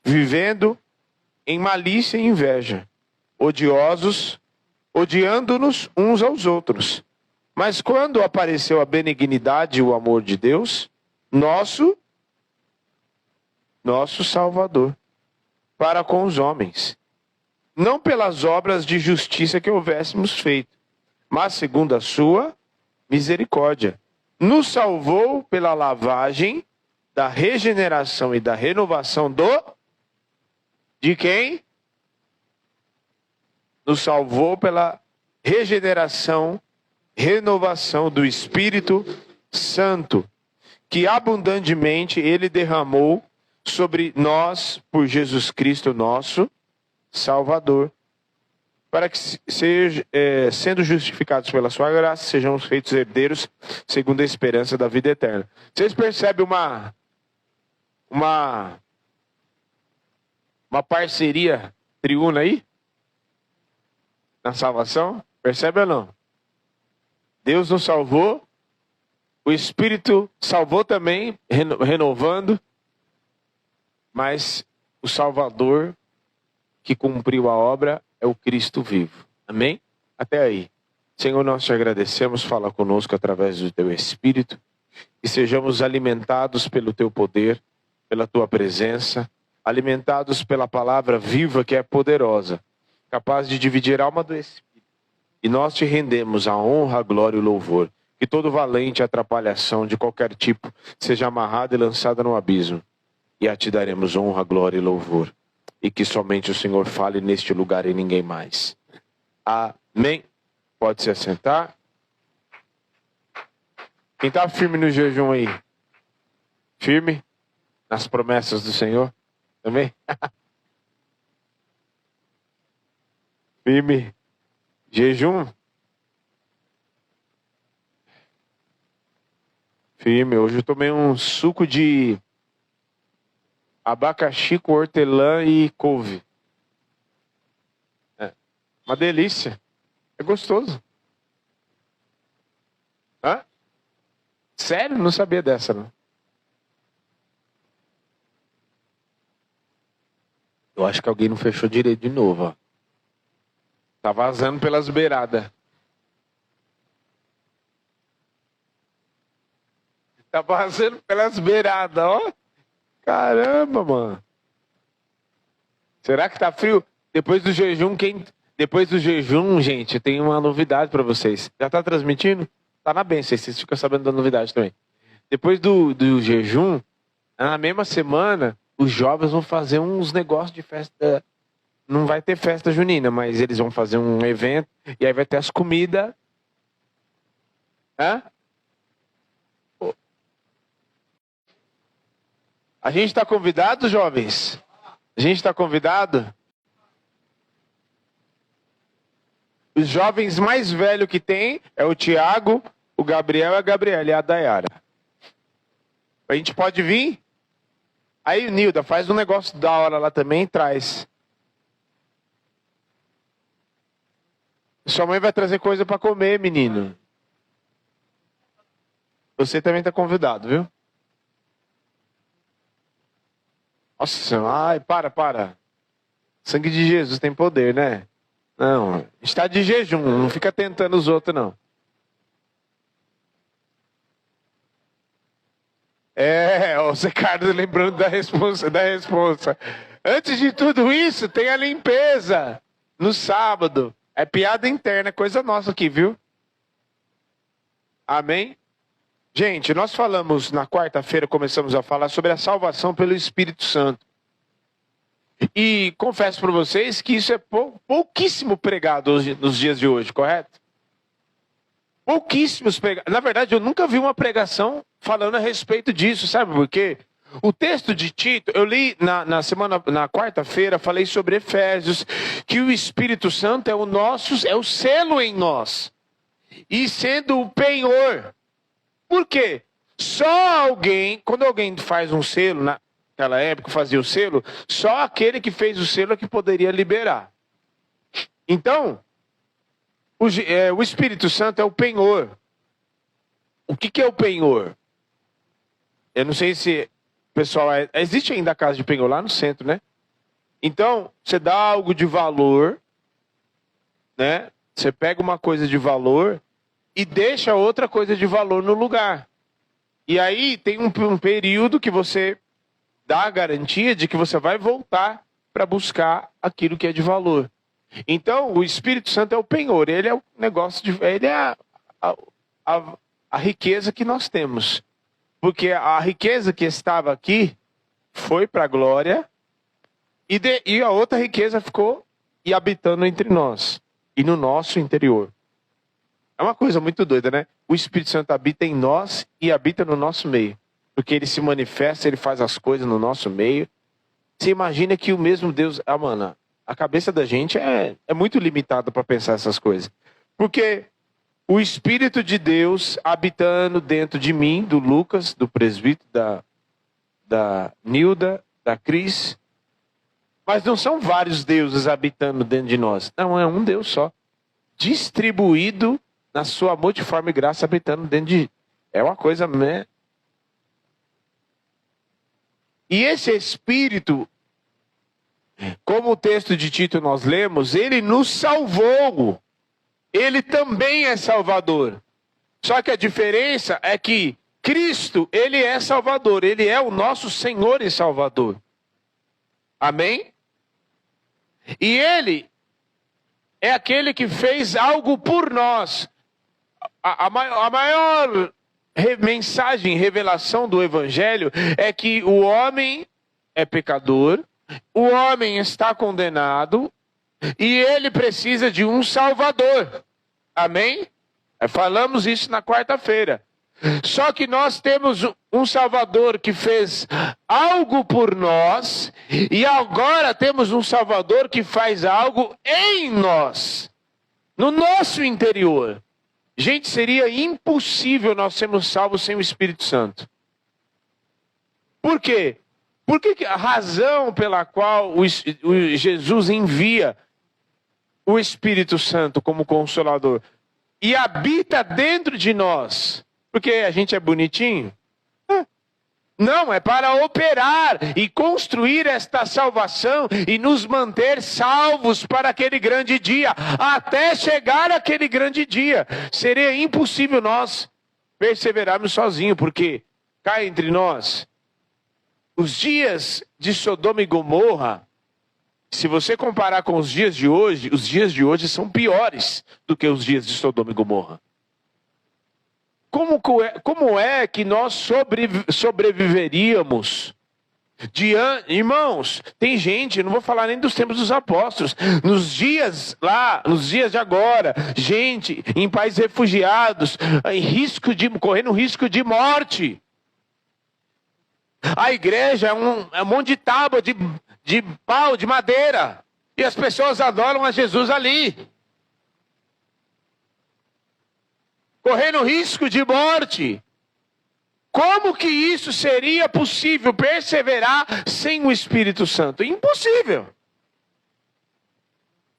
vivendo em malícia e inveja, odiosos, odiando-nos uns aos outros. Mas quando apareceu a benignidade e o amor de Deus, nosso Salvador, para com os homens, não pelas obras de justiça que houvéssemos feito, mas segundo a sua misericórdia, nos salvou pela lavagem da regeneração e da renovação de quem? Nos salvou pela regeneração, renovação do Espírito Santo, que abundantemente Ele derramou sobre nós por Jesus Cristo, nosso Salvador, para que, sendo justificados pela sua graça, sejamos feitos herdeiros segundo a esperança da vida eterna. Vocês percebem uma parceria triuna aí? Na salvação? Percebe ou não? Deus nos salvou, o Espírito salvou também, renovando, mas o Salvador que cumpriu a obra é o Cristo vivo. Amém? Até aí. Senhor, nós te agradecemos, fala conosco através do teu Espírito, e sejamos alimentados pelo teu poder, pela tua presença, alimentados pela palavra viva que é poderosa, capaz de dividir a alma do Espírito. E nós te rendemos a honra, a glória e o louvor. Que todo valente atrapalhação de qualquer tipo seja amarrada e lançada no abismo. E a ti daremos honra, glória e louvor. E que somente o Senhor fale neste lugar e ninguém mais. Amém. Pode se assentar. Quem está firme no jejum aí? Firme? Nas promessas do Senhor? Também? Firme. Jejum? Firme. Hoje eu tomei um suco de abacaxi com hortelã e couve. É uma delícia. É gostoso. Hã? Sério? Não sabia dessa, não. Eu acho que alguém não fechou direito de novo, ó. Tá vazando pelas beiradas. Tá vazando pelas beiradas, ó. Caramba, mano. Será que tá frio? Depois do jejum, gente, tem uma novidade pra vocês. Já tá transmitindo? Tá na bênção, vocês ficam sabendo da novidade também. Depois do jejum, na mesma semana, os jovens vão fazer uns negócios de festa. Não vai ter festa junina, mas eles vão fazer um evento e aí vai ter as comidas. Hã? A gente está convidado, jovens? A gente está convidado? Os jovens mais velhos que tem é o Tiago, o Gabriel e a Gabriela e a Dayara. A gente pode vir? Aí, Nilda, faz um negócio da hora lá também e traz. Sua mãe vai trazer coisa para comer, menino. Você também está convidado, viu? Nossa, ai, para. Sangue de Jesus tem poder, né? Não, está de jejum, não fica tentando os outros, não. O Ricardo lembrando da responsa. Antes de tudo isso, tem a limpeza no sábado. É piada interna, coisa nossa aqui, viu? Amém? Gente, nós falamos na quarta-feira, começamos a falar sobre a salvação pelo Espírito Santo. E confesso para vocês que isso é pouquíssimo pregado nos dias de hoje, correto? Pouquíssimos pregados. Na verdade, eu nunca vi uma pregação falando a respeito disso, sabe por quê? O texto de Tito, eu li na quarta-feira, falei sobre Efésios, que o Espírito Santo é o selo em nós. E sendo o penhor. Por quê? Quando alguém faz um selo, naquela época fazia o selo, só aquele que fez o selo é que poderia liberar. Então, o Espírito Santo é o penhor. O que é o penhor? Eu não sei se, pessoal, existe ainda a casa de penhor lá no centro, né? Então, você dá algo de valor, né? Você pega uma coisa de valor e deixa outra coisa de valor no lugar. E aí tem um período que você dá a garantia de que você vai voltar para buscar aquilo que é de valor. Então, o Espírito Santo é o penhor, ele é o negócio ele é a riqueza que nós temos. Porque a riqueza que estava aqui foi para a glória e a outra riqueza ficou habitando entre nós e no nosso interior. É uma coisa muito doida, né? O Espírito Santo habita em nós e habita no nosso meio. Porque ele se manifesta, ele faz as coisas no nosso meio. Você imagina que o mesmo Deus... mano, a cabeça da gente é muito limitada para pensar essas coisas. Porque o Espírito de Deus habitando dentro de mim, do Lucas, do presbítero, da Nilda, da Cris. Mas não são vários deuses habitando dentro de nós. Não, é um Deus só. Distribuído na sua multiforme graça, habitando dentro de... É uma coisa, né? E esse Espírito, como o texto de Tito nós lemos, ele nos salvou. Ele também é Salvador. Só que a diferença é que Cristo, ele é Salvador. Ele é o nosso Senhor e Salvador. Amém? E ele é aquele que fez algo por nós. A maior mensagem, revelação do Evangelho é que o homem é pecador, o homem está condenado e ele precisa de um Salvador. Amém? Falamos isso na quarta-feira. Só que nós temos um Salvador que fez algo por nós e agora temos um Salvador que faz algo em nós, no nosso interior. Gente, seria impossível nós sermos salvos sem o Espírito Santo. Por quê? Porque a razão pela qual Jesus envia o Espírito Santo como Consolador e habita dentro de nós, porque a gente é bonitinho? Não, é para operar e construir esta salvação e nos manter salvos para aquele grande dia, até chegar aquele grande dia. Seria impossível nós perseverarmos sozinhos, porque cá entre nós, os dias de Sodoma e Gomorra, se você comparar com os dias de hoje são piores do que os dias de Sodoma e Gomorra. Como é que nós sobreviveríamos? Irmãos, tem gente, eu não vou falar nem dos tempos dos apóstolos, nos dias de agora, gente em países refugiados, correndo risco de morte. A igreja é um monte de tábua, de pau, de madeira, e as pessoas adoram a Jesus ali. Correndo risco de morte. Como que isso seria possível perseverar sem o Espírito Santo? Impossível.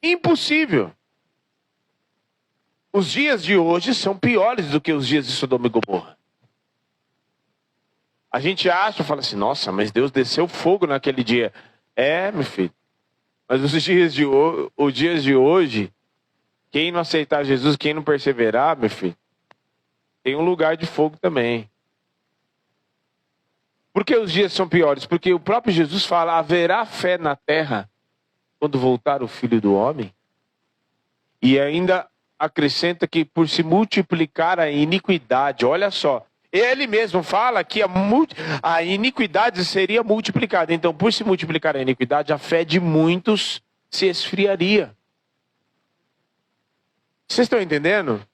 Impossível. Os dias de hoje são piores do que os dias de Sodoma e Gomorra. A gente fala assim, nossa, mas Deus desceu fogo naquele dia. Meu filho. Mas os dias de hoje, quem não aceitar Jesus, quem não perseverar, meu filho, tem um lugar de fogo também. Por que os dias são piores? Porque o próprio Jesus fala, haverá fé na terra quando voltar o Filho do Homem? E ainda acrescenta que por se multiplicar a iniquidade, olha só, ele mesmo fala que a iniquidade seria multiplicada. Então, por se multiplicar a iniquidade, a fé de muitos se esfriaria. Vocês estão entendendo?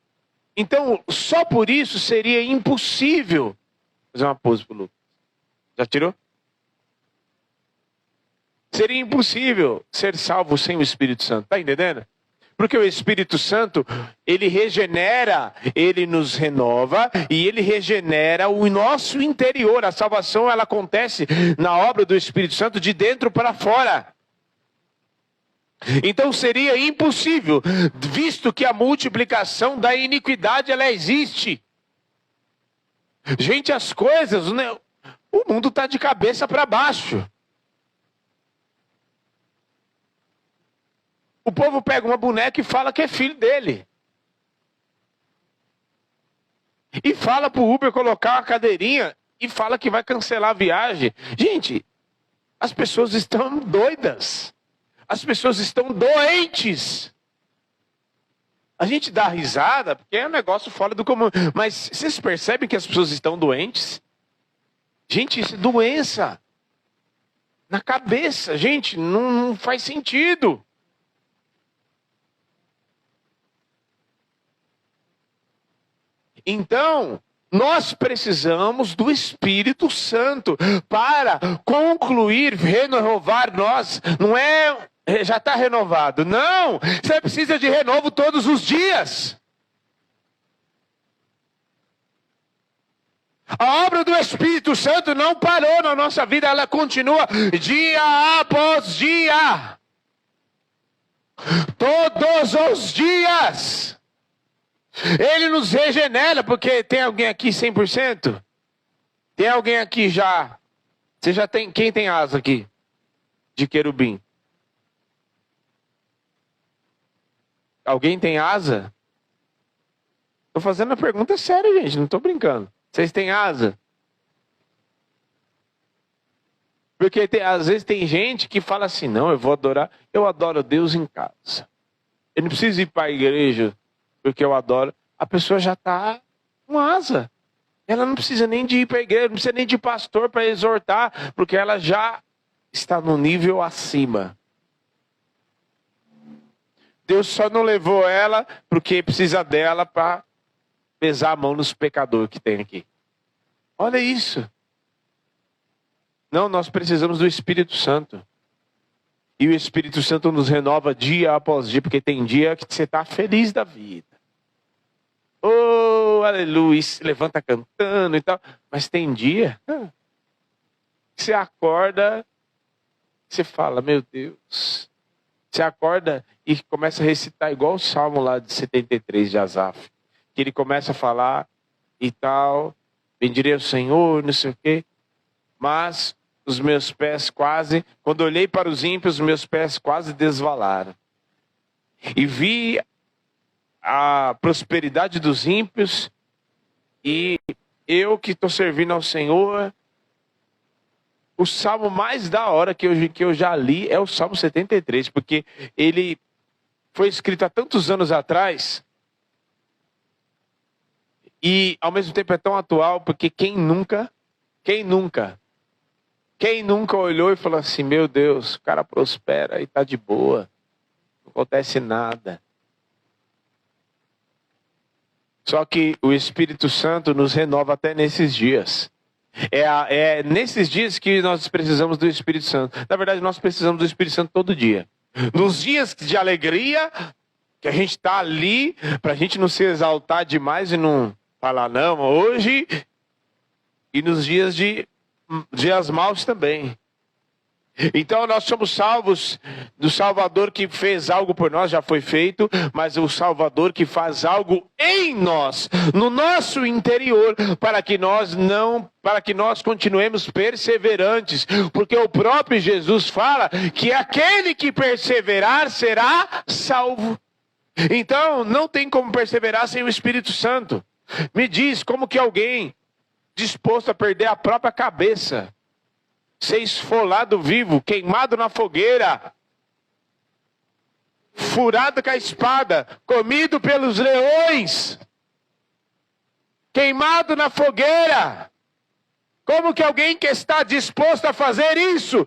Então, só por isso seria impossível. Vou fazer uma pose pro Lucas. Já tirou? Seria impossível ser salvo sem o Espírito Santo. Está entendendo? Porque o Espírito Santo, ele regenera, ele nos renova e ele regenera o nosso interior. A salvação, ela acontece na obra do Espírito Santo de dentro para fora. Então seria impossível, visto que a multiplicação da iniquidade, ela existe. Gente, as coisas, o mundo está de cabeça para baixo. O povo pega uma boneca e fala que é filho dele. E fala pro Uber colocar uma cadeirinha e fala que vai cancelar a viagem. Gente, as pessoas estão doidas. As pessoas estão doentes. A gente dá risada porque é um negócio fora do comum. Mas vocês percebem que as pessoas estão doentes? Gente, isso é doença. Na cabeça, gente, não faz sentido. Então, nós precisamos do Espírito Santo para concluir, renovar nós. Não é, já está renovado. Não, você precisa de renovo todos os dias. A obra do Espírito Santo não parou na nossa vida, ela continua dia após dia. Todos os dias. Ele nos regenera, porque tem alguém aqui 100%? Tem alguém aqui já? Você já tem, quem tem asa aqui? De querubim? Alguém tem asa? Tô fazendo a pergunta séria, gente, não tô brincando. Vocês têm asa? Porque às vezes tem gente que fala assim, não, eu adoro Deus em casa. Eu não preciso ir para a igreja porque eu adoro. A pessoa já está com asa. Ela não precisa nem de ir para a igreja, não precisa nem de pastor para exortar, porque ela já está no nível acima. Deus só não levou ela porque precisa dela para pesar a mão nos pecadores que tem aqui. Olha isso. Não, nós precisamos do Espírito Santo. E o Espírito Santo nos renova dia após dia, porque tem dia que você está feliz da vida. Oh, aleluia, se levanta cantando e tal. Mas tem dia que você acorda, você fala, meu Deus. Você acorda e começa a recitar igual o Salmo lá de 73 de Asaf. Que ele começa a falar e tal, bendirei ao Senhor, não sei o quê. Mas os meus pés quase, quando olhei para os ímpios, os meus pés quase desvalaram. E vi a prosperidade dos ímpios, e eu que estou servindo ao Senhor. O salmo mais da hora que eu já li é o Salmo 73, porque ele foi escrito há tantos anos atrás, e ao mesmo tempo é tão atual, porque quem nunca olhou e falou assim, meu Deus, o cara prospera e está de boa, não acontece nada. Só que o Espírito Santo nos renova até nesses dias. É nesses dias que nós precisamos do Espírito Santo. Na verdade, nós precisamos do Espírito Santo todo dia. Nos dias de alegria, que a gente está ali, para a gente não se exaltar demais e não falar, não, hoje, e nos dias maus também. Então nós somos salvos do Salvador que fez algo por nós, já foi feito, mas o Salvador que faz algo em nós, no nosso interior, para que nós continuemos perseverantes, porque o próprio Jesus fala que aquele que perseverar será salvo. Então não tem como perseverar sem o Espírito Santo. Me diz como que alguém disposto a perder a própria cabeça, ser esfolado vivo, queimado na fogueira, furado com a espada, comido pelos leões, queimado na fogueira. Como que alguém que está disposto a fazer isso,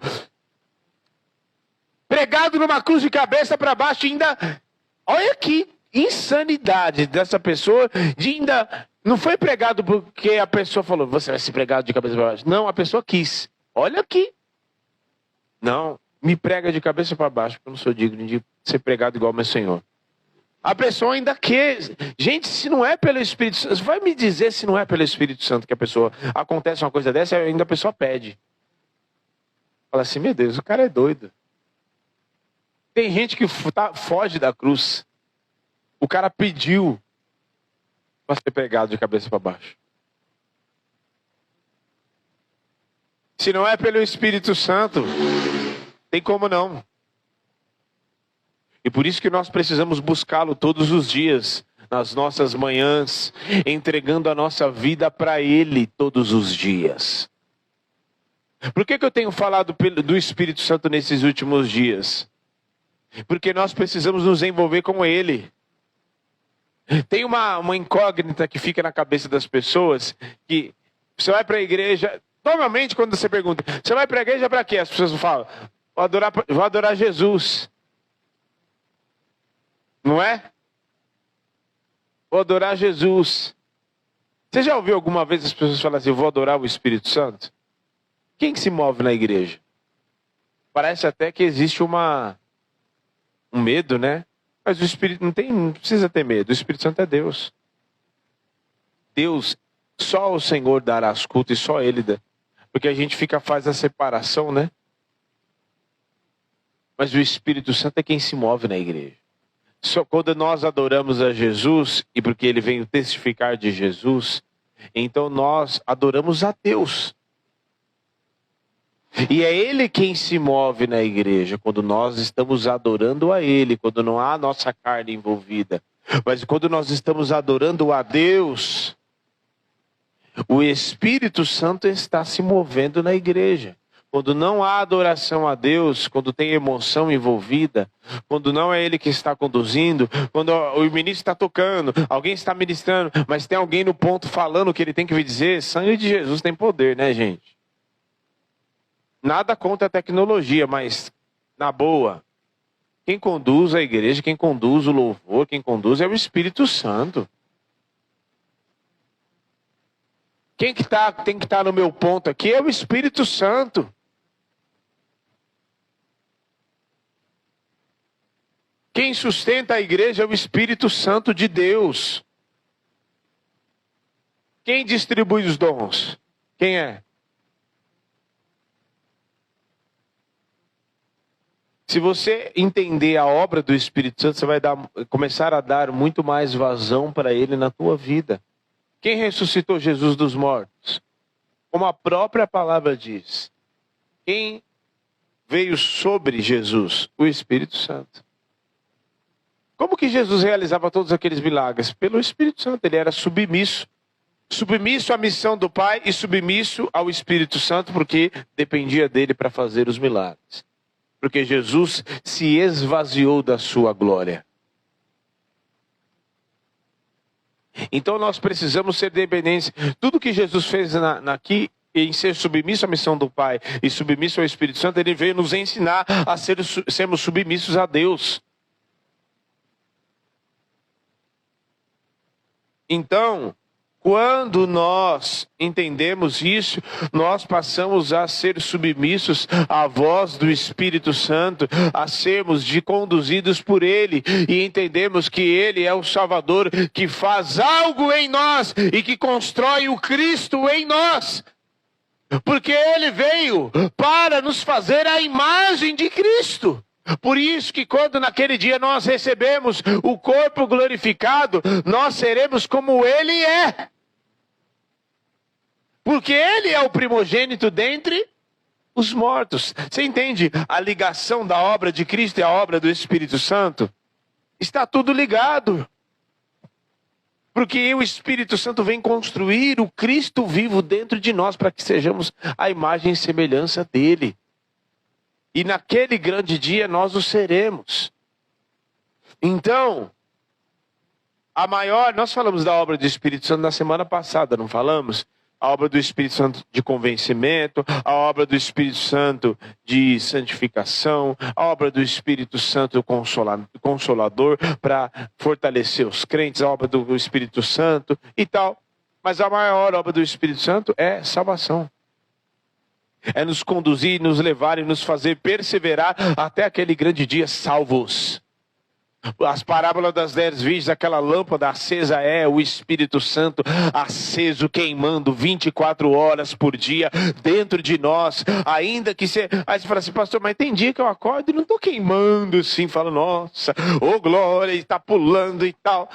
pregado numa cruz de cabeça para baixo, ainda, olha que insanidade dessa pessoa, ainda não foi pregado porque a pessoa falou, você vai ser pregado de cabeça para baixo. Não, a pessoa quis. Olha aqui. Não, me prega de cabeça para baixo, porque eu não sou digno de ser pregado igual ao meu Senhor. A pessoa ainda quer. Gente, se não é pelo Espírito Santo, vai me dizer se não é pelo Espírito Santo que a pessoa acontece uma coisa dessa, ainda a pessoa pede. Fala assim, meu Deus, o cara é doido. Tem gente que foge da cruz. O cara pediu para ser pregado de cabeça para baixo. Se não é pelo Espírito Santo, tem como não. E por isso que nós precisamos buscá-lo todos os dias, nas nossas manhãs, entregando a nossa vida para Ele todos os dias. Por que eu tenho falado do Espírito Santo nesses últimos dias? Porque nós precisamos nos envolver com Ele. Tem uma incógnita que fica na cabeça das pessoas, que você vai para a igreja, normalmente quando você pergunta, você vai para a igreja para quê? As pessoas falam, vou adorar Jesus. Não é? Vou adorar Jesus. Você já ouviu alguma vez as pessoas falarem assim, vou adorar o Espírito Santo? Quem que se move na igreja? Parece até que existe um medo, né? Mas o Espírito não precisa ter medo. O Espírito Santo é Deus. Deus, só o Senhor dará as cultos e só Ele dá. Porque a gente faz a separação, né? Mas o Espírito Santo é quem se move na igreja. Só quando nós adoramos a Jesus, e porque Ele veio testificar de Jesus, então nós adoramos a Deus. E é Ele quem se move na igreja, quando nós estamos adorando a Ele, quando não há a nossa carne envolvida. Mas quando nós estamos adorando a Deus, o Espírito Santo está se movendo na igreja. Quando não há adoração a Deus, quando tem emoção envolvida, quando não é Ele que está conduzindo, quando o ministro está tocando, alguém está ministrando, mas tem alguém no ponto falando o que ele tem que vir dizer, sangue de Jesus tem poder, né, gente? Nada contra a tecnologia, mas na boa, quem conduz a igreja, quem conduz o louvor, quem conduz é o Espírito Santo. Quem que tem que estar no meu ponto aqui é o Espírito Santo. Quem sustenta a igreja é o Espírito Santo de Deus. Quem distribui os dons? Quem é? Se você entender a obra do Espírito Santo, você vai começar a dar muito mais vazão para Ele na tua vida. Quem ressuscitou Jesus dos mortos? Como a própria palavra diz. Quem veio sobre Jesus? O Espírito Santo. Como que Jesus realizava todos aqueles milagres? Pelo Espírito Santo. Ele era submisso. Submisso à missão do Pai e submisso ao Espírito Santo, porque dependia dele para fazer os milagres. Porque Jesus se esvaziou da sua glória. Então nós precisamos ser dependentes. Tudo que Jesus fez aqui, em ser submisso à missão do Pai e submisso ao Espírito Santo, Ele veio nos ensinar a sermos submissos a Deus. Então, quando nós entendemos isso, nós passamos a ser submissos à voz do Espírito Santo, a sermos conduzidos por Ele, e entendemos que Ele é o Salvador que faz algo em nós e que constrói o Cristo em nós. Porque Ele veio para nos fazer a imagem de Cristo. Por isso que quando naquele dia nós recebemos o corpo glorificado, nós seremos como Ele é. Porque Ele é o primogênito dentre os mortos. Você entende a ligação da obra de Cristo e a obra do Espírito Santo? Está tudo ligado. Porque o Espírito Santo vem construir o Cristo vivo dentro de nós para que sejamos a imagem e semelhança dele. E naquele grande dia nós o seremos. Então, nós falamos da obra do Espírito Santo na semana passada, não falamos? A obra do Espírito Santo de convencimento, a obra do Espírito Santo de santificação, a obra do Espírito Santo consolador para fortalecer os crentes, a obra do Espírito Santo e tal. Mas a maior obra do Espírito Santo é salvação. É nos conduzir, nos levar e nos fazer perseverar até aquele grande dia salvos. As parábolas das 10 virgens, aquela lâmpada acesa é o Espírito Santo aceso, queimando 24 horas por dia dentro de nós. Ainda que você... Aí você fala assim, pastor, mas tem dia que eu acordo e não estou queimando assim. Falo, nossa, ô glória, e está pulando e tal.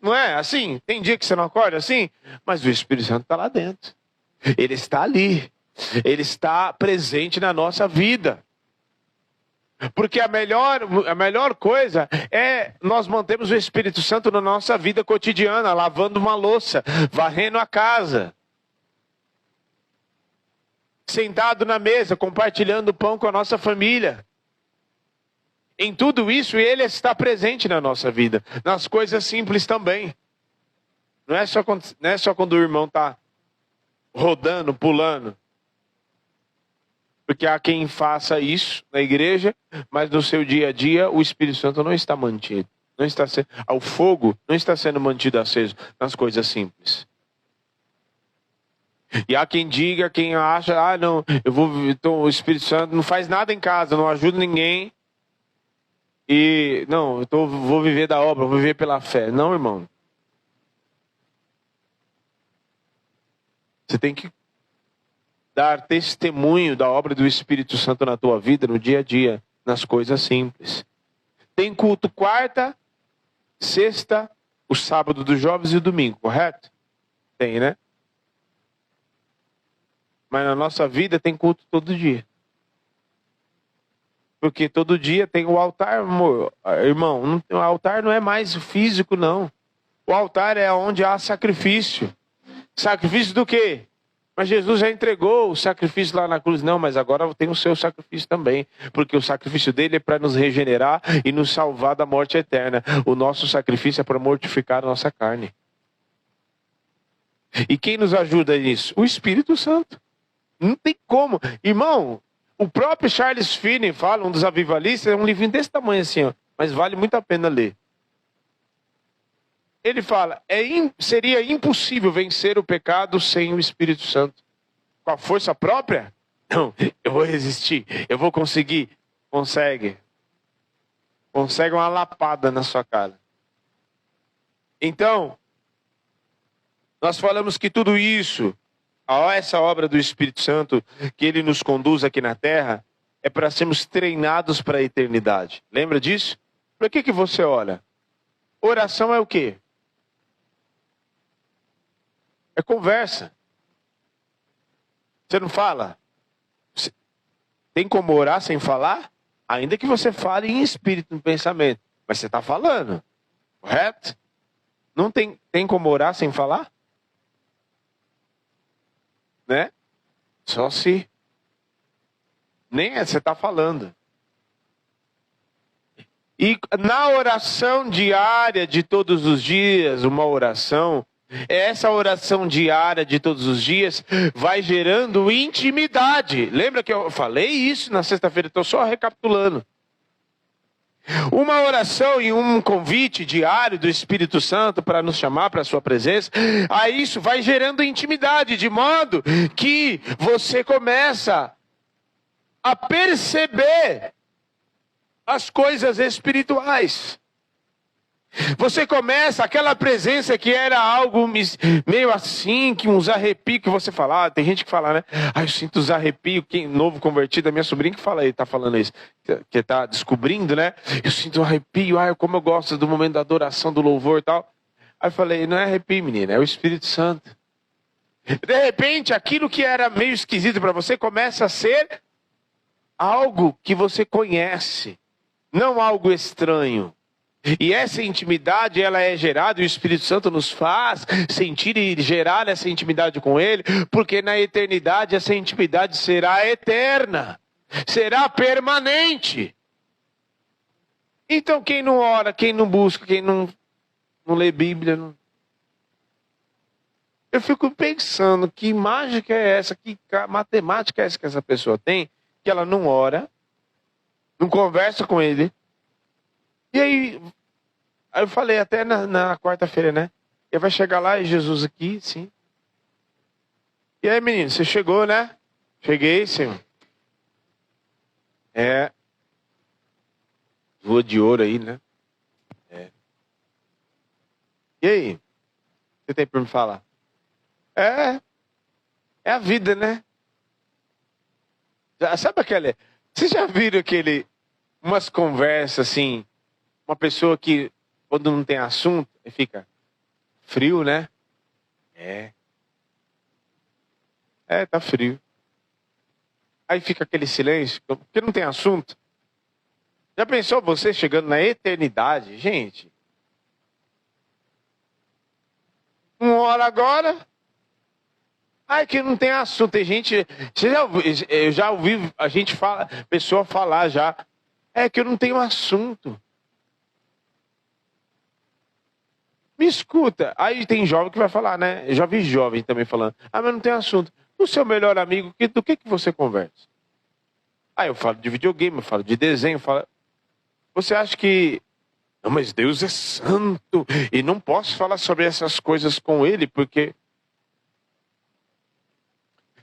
Não é assim? Tem dia que você não acorda assim? Mas o Espírito Santo está lá dentro. Ele está ali. Ele está presente na nossa vida. Porque a melhor coisa é nós mantermos o Espírito Santo na nossa vida cotidiana, lavando uma louça, varrendo a casa, sentado na mesa, compartilhando pão com a nossa família. Em tudo isso, Ele está presente na nossa vida, nas coisas simples também. Não é só quando o irmão está rodando, pulando. Porque há quem faça isso na igreja, mas no seu dia a dia o Espírito Santo não está mantido. O fogo não está sendo mantido aceso nas coisas simples. E há quem diga, quem acha, não, então o Espírito Santo não faz nada em casa, não ajuda ninguém. E não, vou viver da obra, vou viver pela fé. Não, irmão. Você tem que dar testemunho da obra do Espírito Santo na tua vida, no dia a dia, nas coisas simples. Tem culto quarta, sexta, o sábado dos jovens e o domingo, correto? Tem, né? Mas na nossa vida tem culto todo dia. Porque todo dia tem o altar, amor. Irmão, o altar não é mais físico, não. O altar é onde há sacrifício. Sacrifício do quê? Mas Jesus já entregou o sacrifício lá na cruz. Não, mas agora tem o seu sacrifício também. Porque o sacrifício dele é para nos regenerar e nos salvar da morte eterna. O nosso sacrifício é para mortificar a nossa carne. E quem nos ajuda nisso? O Espírito Santo. Não tem como. Irmão, o próprio Charles Finney fala, um dos avivalistas, é um livrinho desse tamanho assim, ó, mas vale muito a pena ler. Ele fala, seria impossível vencer o pecado sem o Espírito Santo. Com a força própria? Não, eu vou resistir, eu vou conseguir. Consegue. Consegue uma lapada na sua cara. Então, nós falamos que tudo isso, essa obra do Espírito Santo, que ele nos conduz aqui na terra, é para sermos treinados para a eternidade. Lembra disso? Para que você ora? Oração é o quê? É conversa. Você não fala? Tem como orar sem falar? Ainda que você fale em espírito, no pensamento. Mas você está falando. Correto? Não tem como orar sem falar? Né? Só se. Nem você está falando. E na oração diária de todos os dias, uma oração, essa oração diária de todos os dias vai gerando intimidade. Lembra que eu falei isso na sexta-feira? Estou só recapitulando. Uma oração e um convite diário do Espírito Santo para nos chamar para a sua presença, aí isso vai gerando intimidade, de modo que você começa a perceber as coisas espirituais. Você começa, aquela presença que era algo meio assim, que uns arrepios que você fala, tem gente que fala, né? Eu sinto os arrepios, quem novo convertido, a minha sobrinha que fala aí, tá falando isso, que tá descobrindo, né? Eu sinto um arrepio, como eu gosto do momento da adoração, do louvor e tal. Aí eu falei, não é arrepio, menina, é o Espírito Santo. De repente, aquilo que era meio esquisito para você começa a ser algo que você conhece, não algo estranho. E essa intimidade, ela é gerada, e o Espírito Santo nos faz sentir e gerar essa intimidade com Ele, porque na eternidade essa intimidade será eterna, será permanente. Então quem não ora, quem não busca, quem não lê Bíblia, eu fico pensando, que mágica é essa, que matemática é essa que essa pessoa tem, que ela não ora, não conversa com Ele. E aí eu falei até na quarta-feira, né? Ele vai chegar lá, e Jesus aqui, sim. E aí, menino, você chegou, né? Cheguei, senhor. Lua de ouro aí, né? E aí? Você tem para me falar? É a vida, né? Sabe aquela... Vocês já viram umas conversas assim, uma pessoa que quando não tem assunto, fica frio, né? Tá frio. Aí fica aquele silêncio, porque não tem assunto. Já pensou você chegando na eternidade? Gente, uma hora agora, ai que não tem assunto. Tem gente, eu já ouvi a gente pessoa falar já, é que eu não tenho assunto. Me escuta. Aí tem jovem que vai falar, né? Eu já vi jovem também falando, mas não tem assunto. O seu melhor amigo, do que você conversa? Aí eu falo de videogame, eu falo de desenho, eu falo... Você acha que... Não, mas Deus é santo e não posso falar sobre essas coisas com ele, porque...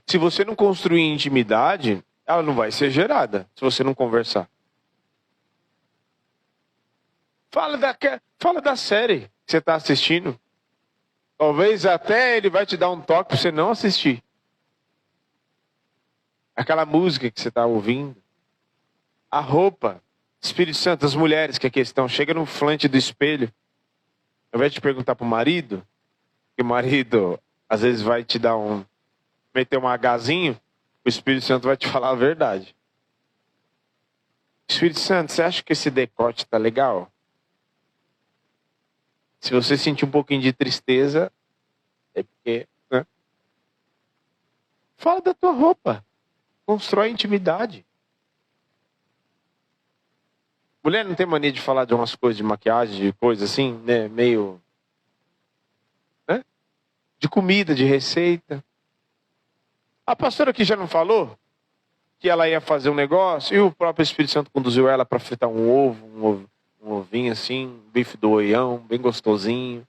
Se você não construir intimidade, ela não vai ser gerada, se você não conversar. Fala da série que você está assistindo. Talvez até ele vai te dar um toque para você não assistir. Aquela música que você está ouvindo. A roupa. Espírito Santo, as mulheres que aqui estão. Chega no flante do espelho. Ao invés de perguntar para o marido. Que o marido às vezes vai te dar meter um agazinho. O Espírito Santo vai te falar a verdade. Espírito Santo, você acha que esse decote está legal? Se você sentir um pouquinho de tristeza, é porque... Né? Fala da tua roupa. Constrói intimidade. Mulher não tem mania de falar de umas coisas de maquiagem, de coisa assim, né? Meio... Né? De comida, de receita. A pastora aqui já não falou que ela ia fazer um negócio e o próprio Espírito Santo conduziu ela para fritar um ovinho assim, bife do oião, bem gostosinho.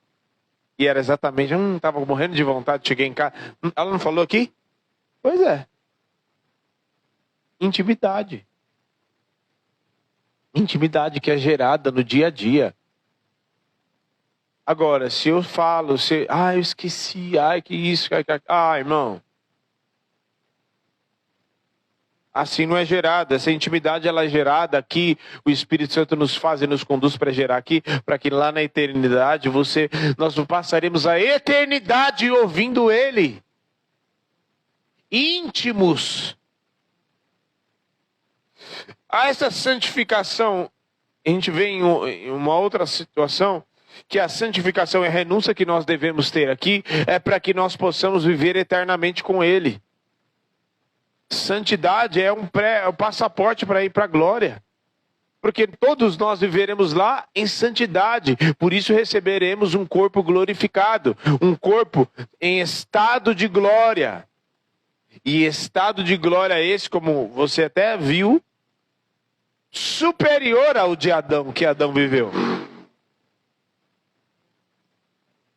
E era exatamente, tava morrendo de vontade, cheguei em casa. Ela não falou aqui? Pois é. Intimidade. Intimidade que é gerada no dia a dia. Agora, se eu falo, eu esqueci, que isso, irmão. Assim não é gerada. Essa intimidade ela é gerada aqui. O Espírito Santo nos faz e nos conduz para gerar aqui, para que lá na eternidade nós passaremos a eternidade ouvindo Ele. Íntimos. A essa santificação, a gente vê em uma outra situação, que a santificação é a renúncia que nós devemos ter aqui, é para que nós possamos viver eternamente com Ele. Santidade é um passaporte para ir para a glória. Porque todos nós viveremos lá em santidade. Por isso receberemos um corpo glorificado. Um corpo em estado de glória. E estado de glória esse, como você até viu, superior ao de Adão, que Adão viveu.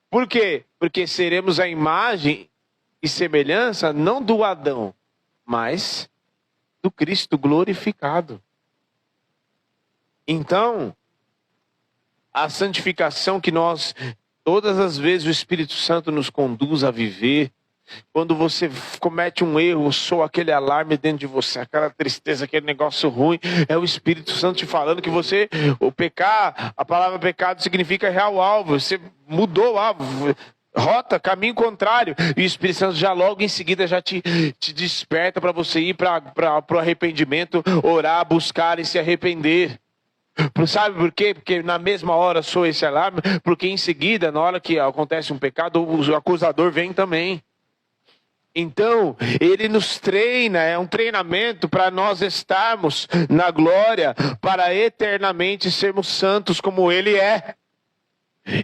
Por quê? Porque seremos a imagem e semelhança não do Adão, mas do Cristo glorificado. Então, a santificação que todas as vezes o Espírito Santo nos conduz a viver, quando você comete um erro, soa aquele alarme dentro de você, aquela tristeza, aquele negócio ruim, é o Espírito Santo te falando que a palavra pecado significa real alvo, você mudou o alvo, rota, caminho contrário, e o Espírito Santo já logo em seguida já te desperta para você ir para o arrependimento, orar, buscar e se arrepender. Sabe por quê? Porque na mesma hora soa esse alarme, porque em seguida, na hora que acontece um pecado, o acusador vem também. Então, ele nos treina, é um treinamento para nós estarmos na glória, para eternamente sermos santos como ele é.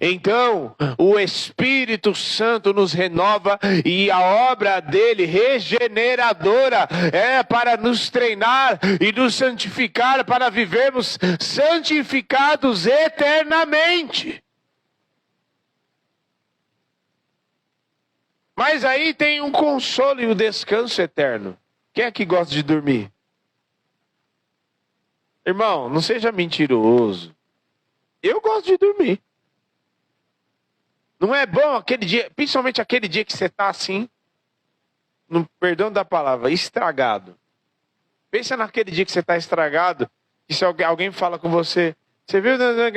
Então, o Espírito Santo nos renova e a obra dele regeneradora é para nos treinar e nos santificar para vivermos santificados eternamente. Mas aí tem um consolo e um descanso eterno. Quem é que gosta de dormir? Irmão, não seja mentiroso. Eu gosto de dormir. Não é bom aquele dia, principalmente aquele dia que você está assim, no perdão da palavra, estragado. Pensa naquele dia que você está estragado, e se alguém fala com você, você viu? Você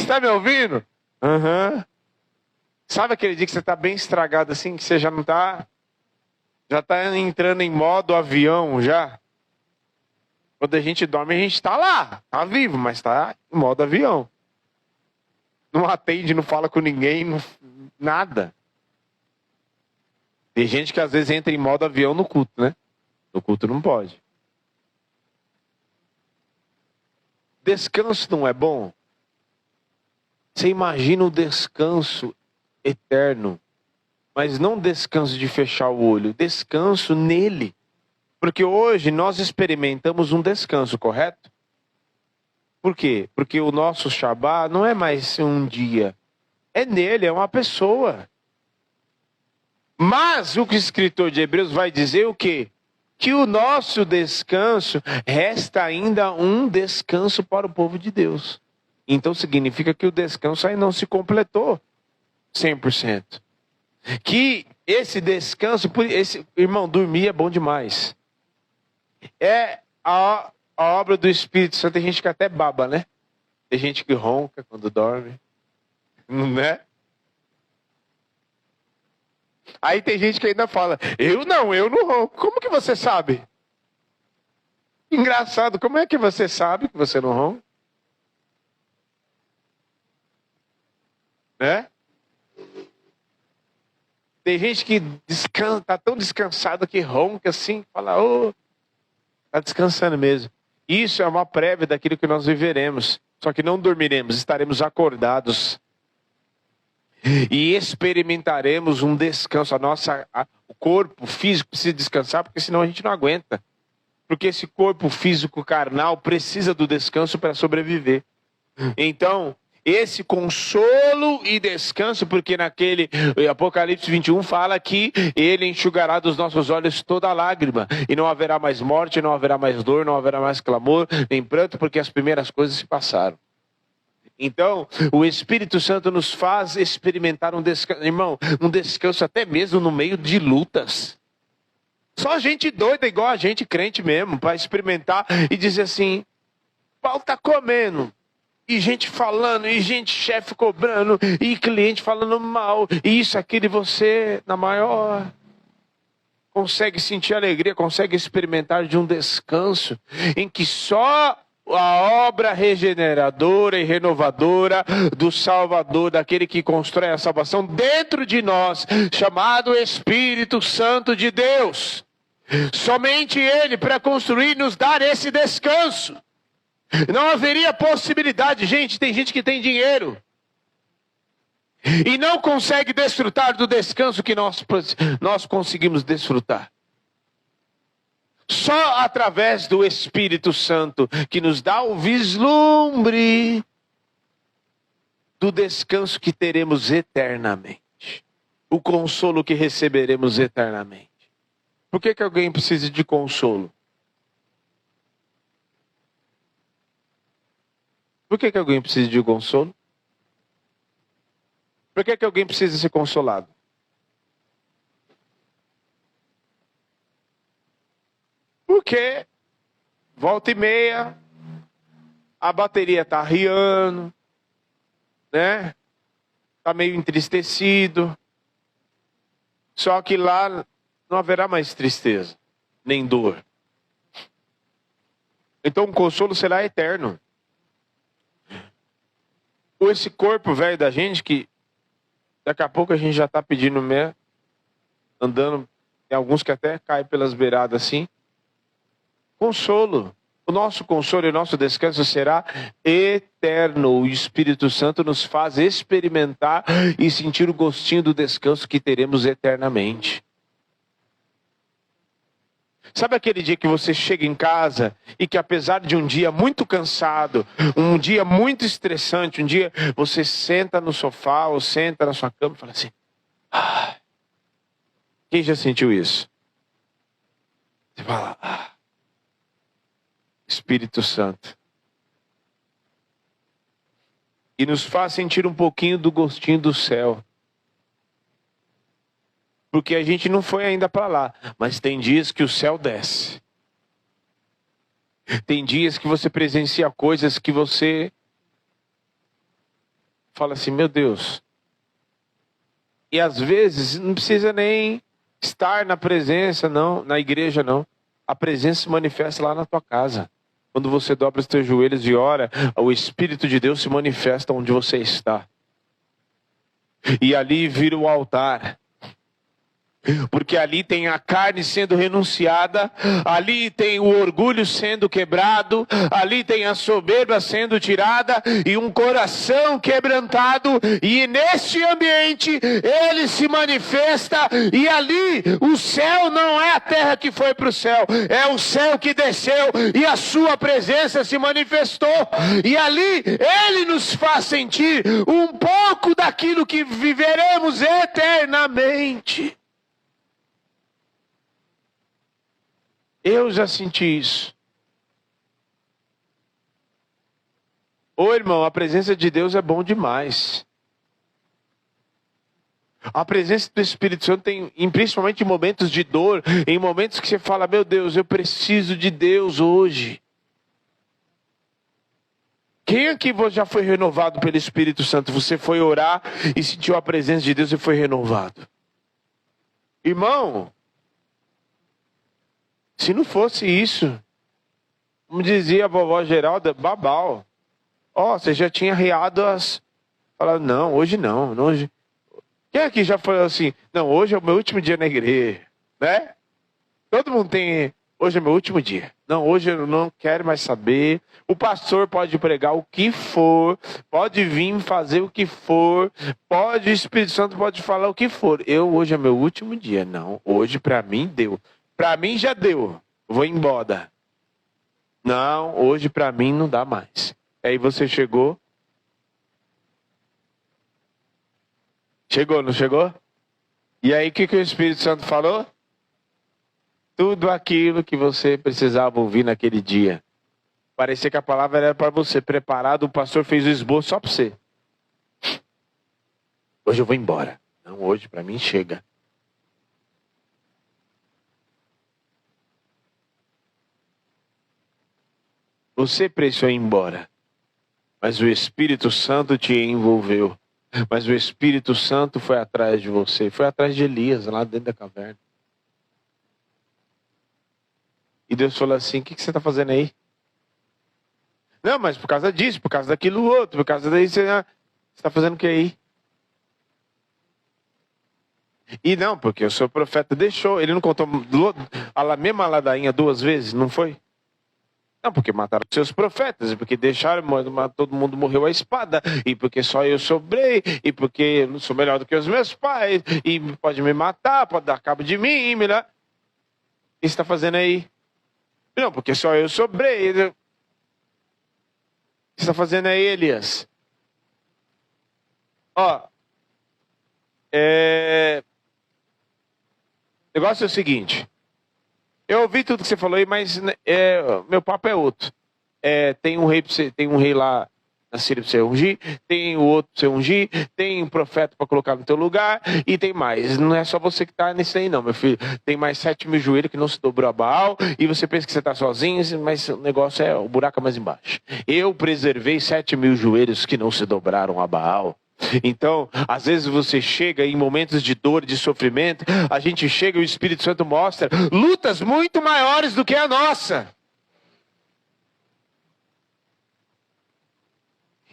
está me ouvindo? Sabe aquele dia que você está bem estragado assim, que você já não está... Já está entrando em modo avião já. Quando a gente dorme, a gente está lá. Está vivo, mas está em modo avião. Não atende, não fala com ninguém, nada. Tem gente que às vezes entra em modo avião no culto, né? No culto não pode. Descanso não é bom? Você imagina o descanso eterno. Mas não descanso de fechar o olho. Descanso nele. Porque hoje nós experimentamos um descanso, correto? Por quê? Porque o nosso Shabá não é mais um dia. É nele, é uma pessoa. Mas o que o escritor de Hebreus vai dizer o quê? Que o nosso descanso resta ainda um descanso para o povo de Deus. Então significa que o descanso aí não se completou 100%. Que esse descanso, irmão, dormir é bom demais. É a obra do Espírito Santo. Tem gente que até baba, né? Tem gente que ronca quando dorme, né? Aí tem gente que ainda fala, eu não ronco. Como que você sabe? Engraçado, como é que você sabe que você não ronca? Né? Tem gente que tá tão descansado que ronca assim, fala, tá descansando mesmo. Isso é uma prévia daquilo que nós viveremos. Só que não dormiremos, estaremos acordados. E experimentaremos um descanso. O corpo físico precisa descansar, porque senão a gente não aguenta. Porque esse corpo físico carnal precisa do descanso para sobreviver. Então, esse consolo e descanso, porque naquele Apocalipse 21 fala que ele enxugará dos nossos olhos toda lágrima, e não haverá mais morte, não haverá mais dor, não haverá mais clamor, nem pranto, porque as primeiras coisas se passaram. Então, o Espírito Santo nos faz experimentar um descanso, irmão, um descanso até mesmo no meio de lutas. Só gente doida, igual a gente crente mesmo, para experimentar e dizer assim, pau tá comendo. E gente falando, e gente chefe cobrando, e cliente falando mal, e isso, aquilo, e você, na maior, consegue sentir alegria, consegue experimentar de um descanso, em que só a obra regeneradora e renovadora do Salvador, daquele que constrói a salvação dentro de nós, chamado Espírito Santo de Deus, somente Ele para construir e nos dar esse descanso. Não haveria possibilidade, gente, tem gente que tem dinheiro e não consegue desfrutar do descanso que nós conseguimos desfrutar. Só através do Espírito Santo, que nos dá o vislumbre do descanso que teremos eternamente. O consolo que receberemos eternamente. Por que alguém precisa de consolo? Por que alguém precisa de consolo? Por que alguém precisa ser consolado? Porque volta e meia a bateria está arriando, né? Está meio entristecido. Só que lá não haverá mais tristeza, nem dor. Então o consolo será eterno. Esse corpo velho da gente, que daqui a pouco a gente já está pedindo mesmo, andando, tem alguns que até caem pelas beiradas assim. Consolo. O nosso consolo e o nosso descanso será eterno. O Espírito Santo nos faz experimentar e sentir o gostinho do descanso que teremos eternamente. Sabe aquele dia que você chega em casa e que apesar de um dia muito cansado, um dia muito estressante, um dia você senta no sofá ou senta na sua cama e fala assim, quem já sentiu isso? Você fala, Espírito Santo. E nos faz sentir um pouquinho do gostinho do céu. Porque a gente não foi ainda para lá. Mas tem dias que o céu desce. Tem dias que você presencia coisas que você fala assim, meu Deus. E às vezes não precisa nem Estar na presença, não, na igreja não. A presença se manifesta lá na tua casa. Quando você dobra os teus joelhos e ora, o Espírito de Deus se manifesta onde você está. E ali vira o altar. Porque ali tem a carne sendo renunciada, ali tem o orgulho sendo quebrado, ali tem a soberba sendo tirada e um coração quebrantado, e neste ambiente ele se manifesta, e ali o céu não é a terra que foi para o céu, é o céu que desceu e a sua presença se manifestou, e ali ele nos faz sentir um pouco daquilo que viveremos eternamente. Eu já senti isso. Ô irmão, a presença de Deus é bom demais. A presença do Espírito Santo tem, principalmente em momentos de dor, em momentos que você fala, meu Deus, eu preciso de Deus hoje. Quem aqui já foi renovado pelo Espírito Santo? Você foi orar e sentiu a presença de Deus e foi renovado. Irmão, se não fosse isso, como dizia a vovó Geralda, babau. Você já tinha riado as... Falado, não, hoje não. Hoje... Quem aqui já falou assim, não, hoje é o meu último dia na igreja, né? Todo mundo tem, hoje é meu último dia. Não, hoje eu não quero mais saber. O pastor pode pregar o que for, pode vir fazer o que for, o Espírito Santo pode falar o que for. Hoje é meu último dia. Não, hoje para mim deu. Para mim já deu, vou embora. Não, hoje para mim não dá mais. Aí você chegou. Chegou, não chegou? E aí o que o Espírito Santo falou? Tudo aquilo que você precisava ouvir naquele dia. Parecia que a palavra era para você, preparado, o pastor fez o esboço só para você. Hoje eu vou embora. Não, hoje para mim chega. Você precisou ir embora, mas o Espírito Santo te envolveu. Mas o Espírito Santo foi atrás de você, foi atrás de Elias, lá dentro da caverna. E Deus falou assim, o que você está fazendo aí? Não, mas por causa disso, por causa daquilo outro, por causa daí, você está fazendo o que aí? E não, porque o seu profeta deixou, ele não contou a mesma ladainha 2 vezes, não foi? Não, porque mataram seus profetas, e porque deixaram, todo mundo morreu à espada, e porque só eu sobrei, e porque eu não sou melhor do que os meus pais, e pode me matar, pode dar cabo de mim, né? O que você está fazendo aí? Não, porque só eu sobrei. O que você está fazendo aí, Elias? O negócio é o seguinte. Eu ouvi tudo que você falou aí, mas meu papo é outro. Tem um rei lá na Síria para você ungir, tem o outro para você ungir, tem um profeta para colocar no teu lugar, e tem mais. Não é só você que está nisso aí não, meu filho. Tem mais 7.000 joelhos que não se dobrou a Baal, e você pensa que você está sozinho, mas o negócio o buraco é mais embaixo. Eu preservei 7.000 joelhos que não se dobraram a Baal. Então, às vezes você chega em momentos de dor, de sofrimento, a gente chega e o Espírito Santo mostra lutas muito maiores do que a nossa.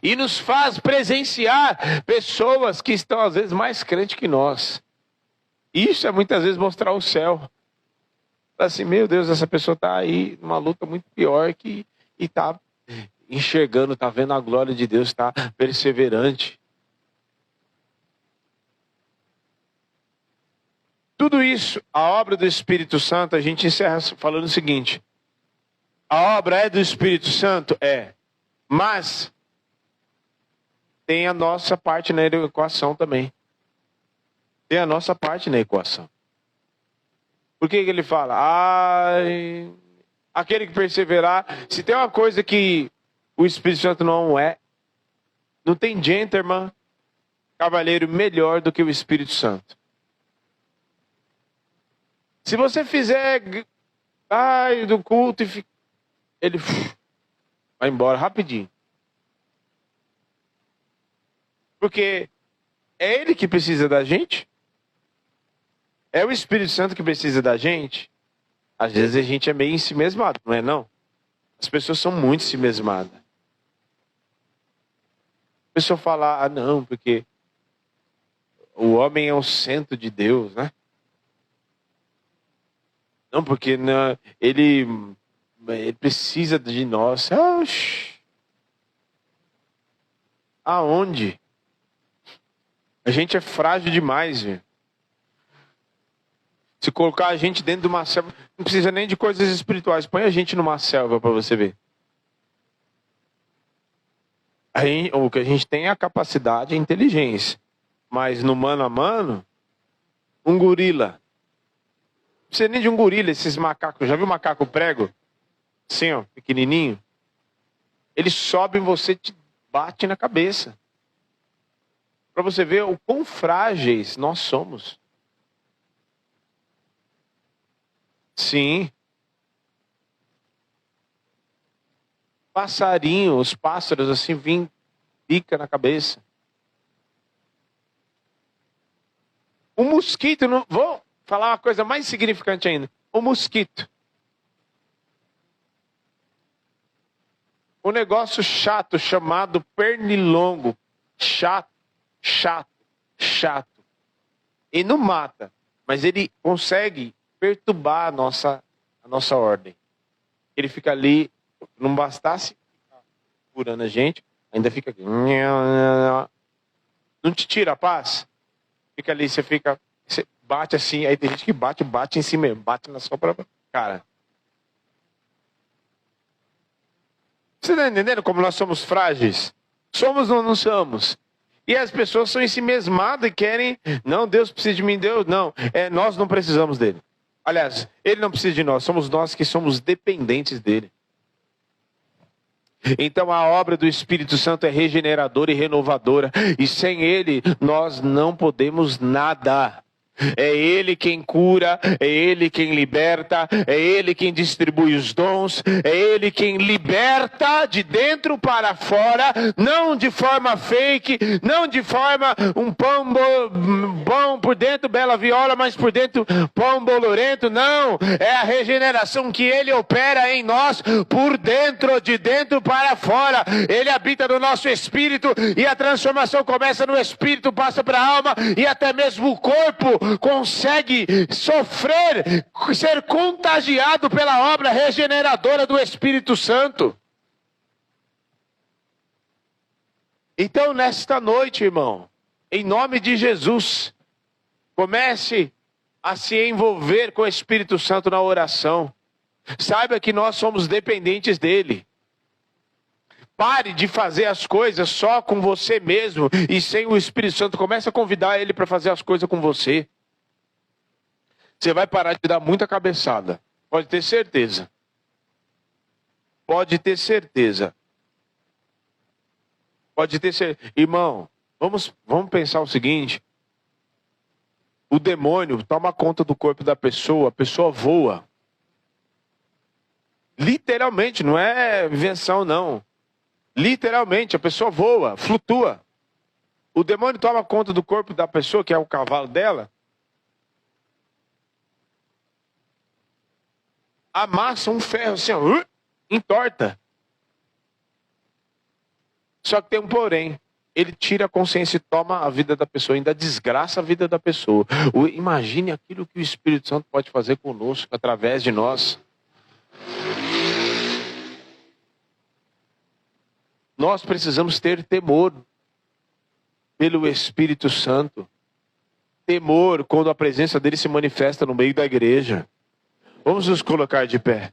E nos faz presenciar pessoas que estão às vezes mais crentes que nós. Isso é muitas vezes mostrar o céu. Assim, meu Deus, essa pessoa está aí numa luta muito pior e está enxergando, está vendo a glória de Deus, está perseverante. Tudo isso, a obra do Espírito Santo, a gente encerra falando o seguinte. A obra é do Espírito Santo? Mas tem a nossa parte na equação também. Tem a nossa parte na equação. Por que ele fala? Aquele que perseverar. Se tem uma coisa que o Espírito Santo não não tem gentleman, cavaleiro melhor do que o Espírito Santo. Se você fizer do culto ele vai embora rapidinho. Porque é ele que precisa da gente. É o Espírito Santo que precisa da gente? Às vezes a gente é meio ensimesmado, não é não? As pessoas são muito ensimesmadas. A pessoa fala, não, porque o homem é o centro de Deus, né? Não, porque não, ele precisa de nós. Oxi. Aonde? A gente é frágil demais, velho. Se colocar a gente dentro de uma selva, não precisa nem de coisas espirituais. Põe a gente numa selva para você ver. O que a gente tem é a capacidade e a inteligência. Mas no mano a mano, um gorila. Não precisa nem de um gorila, esses macacos. Já viu macaco prego? Assim, ó, pequenininho. Ele sobe em você e te bate na cabeça. Para você ver o quão frágeis nós somos. Sim. Passarinho, os pássaros assim, pica na cabeça. O mosquito, não, vou falar uma coisa mais significante ainda. O mosquito. Um negócio chato chamado pernilongo. Chato. E não mata, mas ele consegue perturbar a nossa ordem. Ele fica ali, não bastasse curando a gente, ainda fica aqui. Não te tira a paz? Fica ali, você bate assim, aí tem gente que bate em si mesmo, bate na sua própria cara. Você está entendendo como nós somos frágeis? Somos ou não somos? E as pessoas são ensimesmadas e querem, não, Deus precisa de mim, Deus, não. Nós não precisamos dele. Aliás, ele não precisa de nós, somos nós que somos dependentes dele. Então a obra do Espírito Santo é regeneradora e renovadora. E sem ele, nós não podemos nada. É Ele quem cura, é Ele quem liberta, é Ele quem distribui os dons, é Ele quem liberta de dentro para fora, não de forma fake, não de forma um pão bom por dentro, bela viola, mas por dentro pão bolorento, não. É a regeneração que Ele opera em nós, por dentro, de dentro para fora. Ele habita no nosso espírito e a transformação começa no espírito, passa para a alma e até mesmo o corpo consegue sofrer, ser contagiado pela obra regeneradora do Espírito Santo. Então, nesta noite, irmão, em nome de Jesus, comece a se envolver com o Espírito Santo na oração. Saiba que nós somos dependentes dele. Pare de fazer as coisas só com você mesmo e sem o Espírito Santo. Comece a convidar ele para fazer as coisas com você. Você vai parar de dar muita cabeçada. Pode ter certeza. Pode ter certeza. Pode ter certeza. Irmão, vamos pensar o seguinte. O demônio toma conta do corpo da pessoa, a pessoa voa. Literalmente, não é invenção não. Literalmente, a pessoa voa, flutua. O demônio toma conta do corpo da pessoa, que é o cavalo dela. Amassa um ferro assim, ó, entorta. Só que tem um porém. Ele tira a consciência e toma a vida da pessoa, ainda desgraça a vida da pessoa. Imagine aquilo que o Espírito Santo pode fazer conosco, através de nós. Nós precisamos ter temor pelo Espírito Santo. Temor quando a presença dele se manifesta no meio da igreja. Vamos nos colocar de pé.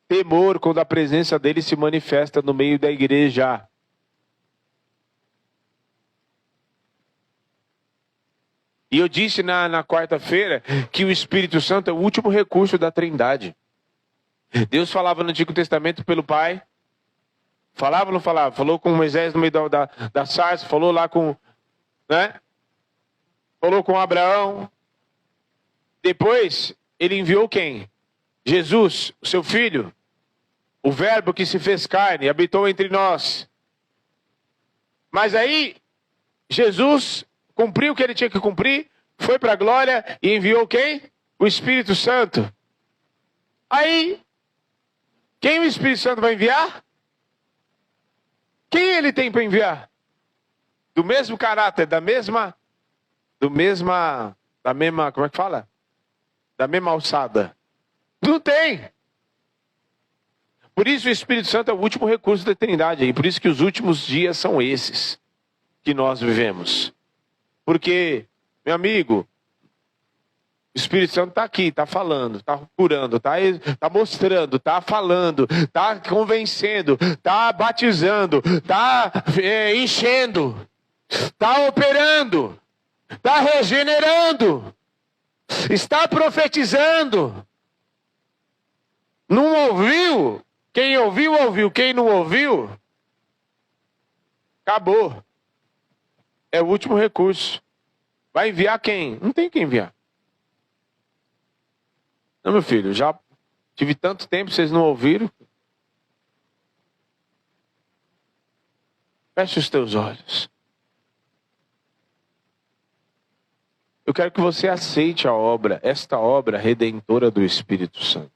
Temor quando a presença dele se manifesta no meio da igreja. E eu disse na quarta-feira que o Espírito Santo é o último recurso da Trindade. Deus falava no Antigo Testamento pelo Pai. Falava ou não falava? Falou com Moisés no meio da sarça, falou lá com, né? Falou com Abraão. Depois, ele enviou quem? Jesus, o seu filho. O verbo que se fez carne, habitou entre nós. Mas aí, Jesus cumpriu o que ele tinha que cumprir, foi para a glória e enviou quem? O Espírito Santo. Aí, quem o Espírito Santo vai enviar? Quem ele tem para enviar? Do mesmo caráter, da mesma, como é que fala? Da mesma alçada. Não tem. Por isso o Espírito Santo é o último recurso da eternidade. E por isso que os últimos dias são esses que nós vivemos. Porque, meu amigo, o Espírito Santo está aqui, está falando, está curando, está mostrando, está falando, está convencendo, está batizando, está enchendo, está operando, está regenerando, está profetizando. Não ouviu? Quem ouviu, ouviu. Quem não ouviu, acabou. É o último recurso. Vai enviar quem? Não tem quem enviar. Não, meu filho, já tive tanto tempo, vocês não ouviram? Feche os teus olhos. Eu quero que você aceite a obra, esta obra redentora do Espírito Santo.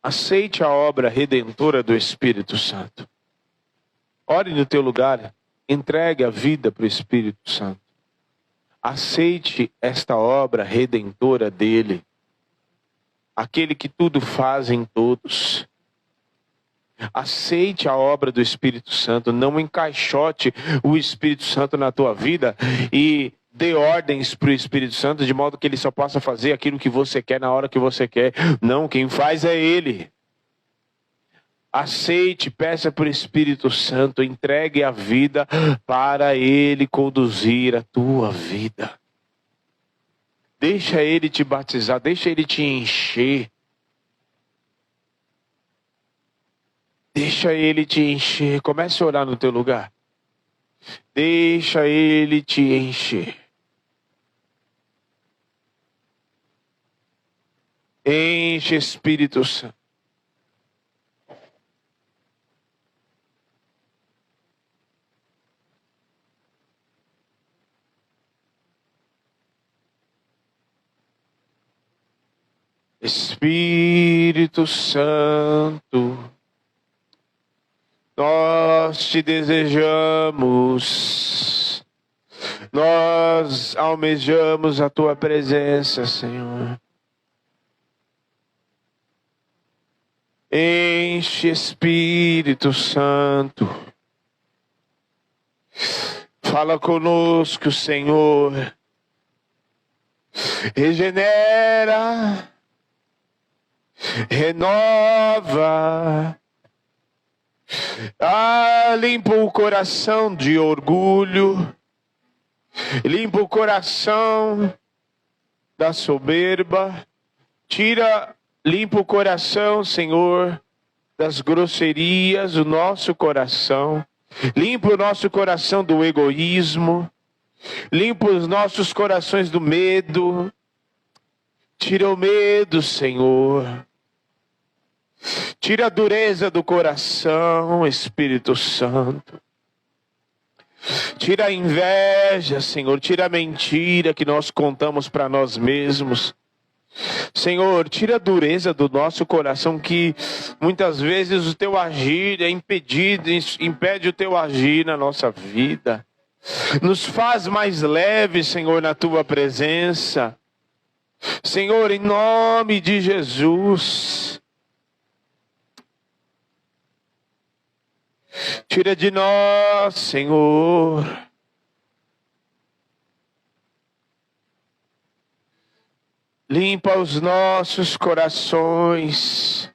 Aceite a obra redentora do Espírito Santo. Ore no teu lugar, entregue a vida para o Espírito Santo. Aceite esta obra redentora dele. Aquele que tudo faz em todos. Aceite a obra do Espírito Santo. Não encaixote o Espírito Santo na tua vida e dê ordens para o Espírito Santo de modo que ele só possa fazer aquilo que você quer na hora que você quer. Não, quem faz é ele. Aceite, peça para o Espírito Santo, entregue a vida para ele conduzir a tua vida. Deixa ele te batizar, deixa ele te encher. Deixa ele te encher. Comece a orar no teu lugar. Deixa ele te encher. Enche, Espírito Santo. Espírito Santo, nós te desejamos, nós almejamos a tua presença, Senhor. Enche, Espírito Santo. Fala conosco, Senhor. Regenera. Renova. Limpa o coração de orgulho. Limpa o coração da soberba. Limpa o coração, Senhor, das grosserias, o nosso coração. Limpa o nosso coração do egoísmo. Limpa os nossos corações do medo. Tira o medo, Senhor. Tira a dureza do coração, Espírito Santo. Tira a inveja, Senhor. Tira a mentira que nós contamos para nós mesmos. Senhor, tira a dureza do nosso coração, que muitas vezes o teu agir é impedido, impede o teu agir na nossa vida. Nos faz mais leves, Senhor, na tua presença. Senhor, em nome de Jesus. Tira de nós, Senhor, limpa os nossos corações.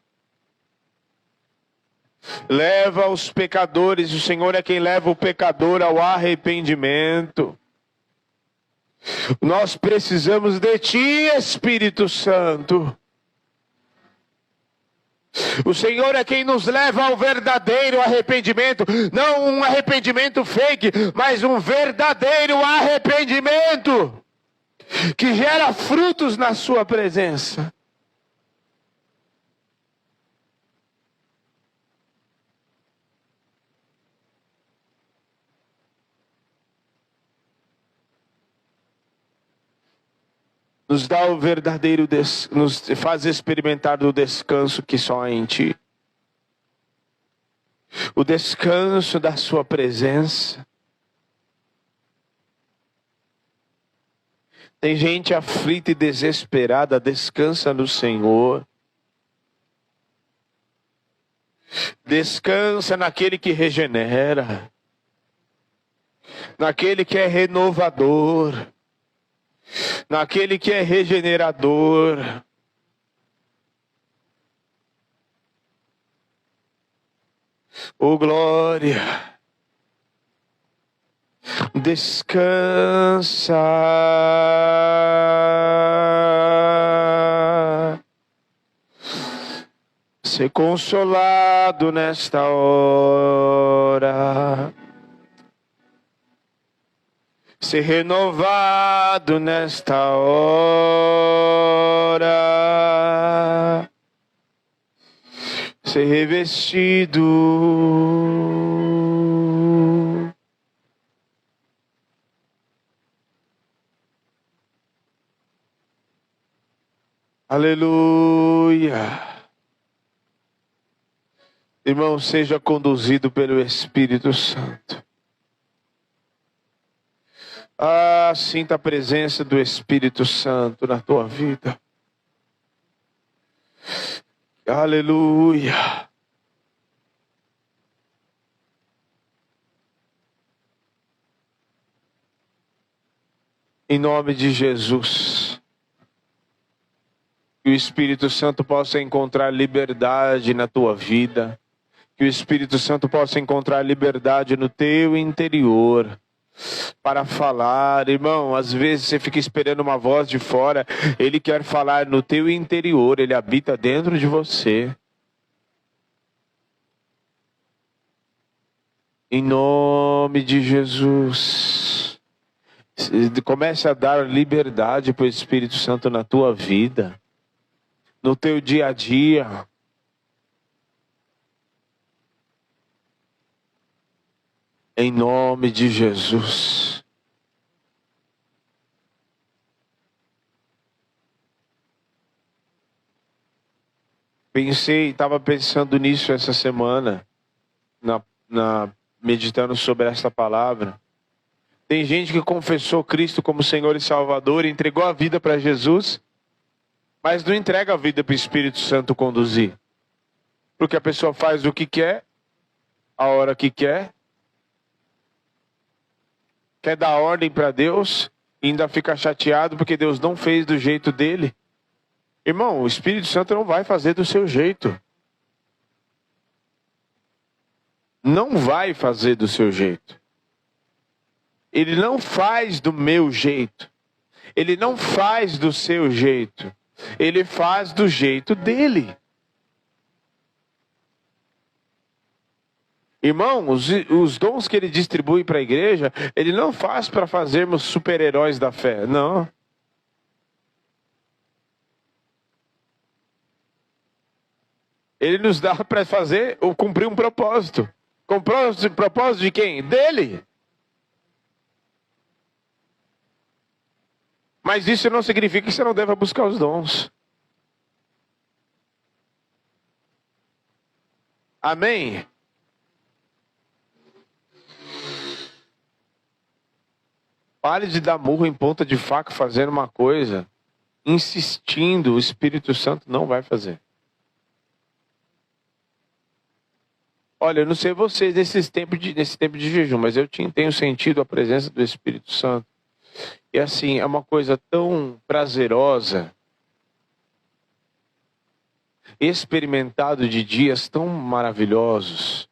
Leva os pecadores, o Senhor é quem leva o pecador ao arrependimento. Nós precisamos de Ti, Espírito Santo. O Senhor é quem nos leva ao verdadeiro arrependimento. Não um arrependimento fake, mas um verdadeiro arrependimento que gera frutos na sua presença. Nos dá o verdadeiro nos faz experimentar do descanso que só há em Ti. O descanso da Sua presença. Tem gente aflita e desesperada, descansa no Senhor. Descansa naquele que regenera, naquele que é renovador, naquele que é regenerador. Oh, glória! Descansa. Ser consolado nesta hora. Ser renovado nesta hora. Ser revestido. Aleluia. Irmão, seja conduzido pelo Espírito Santo. Sinta a presença do Espírito Santo na tua vida. Aleluia. Em nome de Jesus. Que o Espírito Santo possa encontrar liberdade na tua vida. Que o Espírito Santo possa encontrar liberdade no teu interior. Para falar, irmão, às vezes você fica esperando uma voz de fora. Ele quer falar no teu interior. Ele habita dentro de você. Em nome de Jesus. Comece a dar liberdade para o Espírito Santo na tua vida. No teu dia a dia. Em nome de Jesus. Estava pensando nisso essa semana, meditando sobre essa palavra. Tem gente que confessou Cristo como Senhor e Salvador, entregou a vida para Jesus, mas não entrega a vida para o Espírito Santo conduzir. Porque a pessoa faz o que quer, a hora que quer dar ordem para Deus, e ainda fica chateado porque Deus não fez do jeito dele. Irmão, o Espírito Santo não vai fazer do seu jeito. Não vai fazer do seu jeito. Ele não faz do meu jeito. Ele não faz do seu jeito. Ele faz do jeito dele. Irmão, os dons que ele distribui para a igreja, ele não faz para fazermos super-heróis da fé, não. Ele nos dá para fazer ou cumprir um propósito. Propósito de quem? Dele. Mas isso não significa que você não deva buscar os dons. Amém? Pare de dar murro em ponta de faca fazendo uma coisa. Insistindo, o Espírito Santo não vai fazer. Olha, eu não sei vocês nesse tempo de jejum, mas eu tenho sentido a presença do Espírito Santo. E assim, é uma coisa tão prazerosa. Experimentado de dias tão maravilhosos.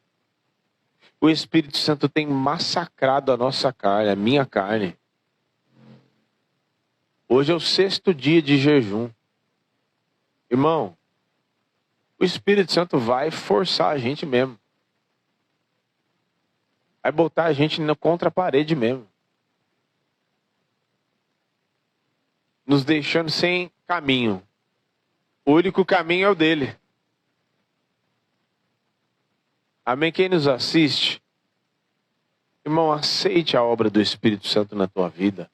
O Espírito Santo tem massacrado a nossa carne, a minha carne. Hoje é o 6º dia de jejum. Irmão, o Espírito Santo vai forçar a gente mesmo. Vai botar a gente contra a parede mesmo. Nos deixando sem caminho. O único caminho é o dele. Amém? Quem nos assiste, irmão, aceite a obra do Espírito Santo na tua vida.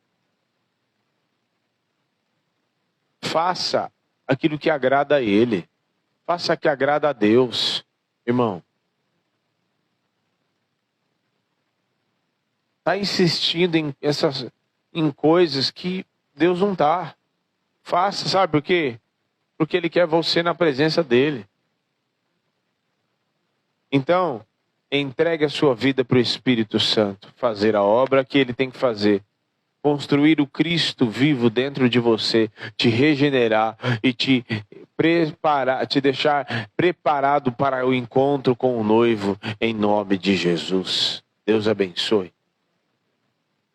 faça aquilo que agrada a Ele. Faça o que agrada a Deus, irmão. Está insistindo em coisas que Deus não está. Faça, sabe por quê? Porque Ele quer você na presença dEle. Então, entregue a sua vida para o Espírito Santo. Fazer a obra que Ele tem que fazer. Construir o Cristo vivo dentro de você. Te regenerar e te preparar, te deixar preparado para o encontro com o noivo. Em nome de Jesus. Deus abençoe.